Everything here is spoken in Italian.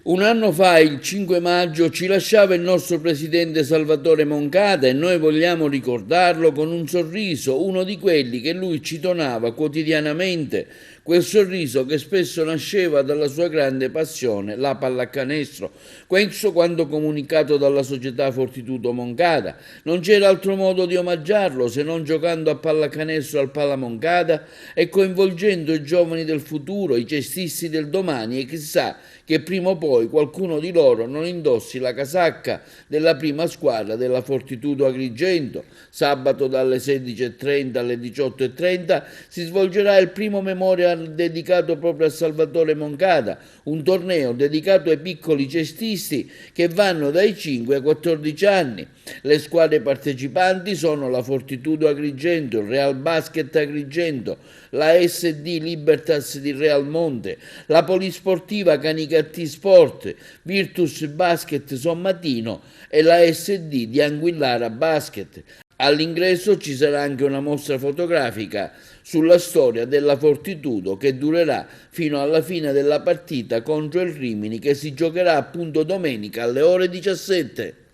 Un anno fa, il 5 maggio, ci lasciava il nostro presidente Salvatore Moncada e noi vogliamo ricordarlo con un sorriso, uno di quelli che lui ci donava quotidianamente, quel sorriso che spesso nasceva dalla sua grande passione, la pallacanestro. Questo quando comunicato dalla società Fortitudo Moncada. Non c'era altro modo di omaggiarlo se non giocando a pallacanestro al Pala Moncada e coinvolgendo i giovani del futuro, i cestisti del domani e chissà che prima o poi qualcuno di loro non indossi la casacca della prima squadra della Fortitudo Agrigento. Sabato dalle 16:30 alle 18:30 si svolgerà il primo memorial dedicato proprio a Salvatore Moncada, un torneo dedicato ai piccoli cestisti che vanno dai 5 ai 14 anni. Le squadre partecipanti sono la Fortitudo Agrigento, il Real Basket Agrigento, la SD Libertas di Realmonte, la Polisportiva Canicattì Sport, Virtus Basket Sommatino e la SD di Anguillara Basket. All'ingresso ci sarà anche una mostra fotografica sulla storia della Fortitudo che durerà fino alla fine della partita contro il Rimini che si giocherà appunto domenica alle ore 17.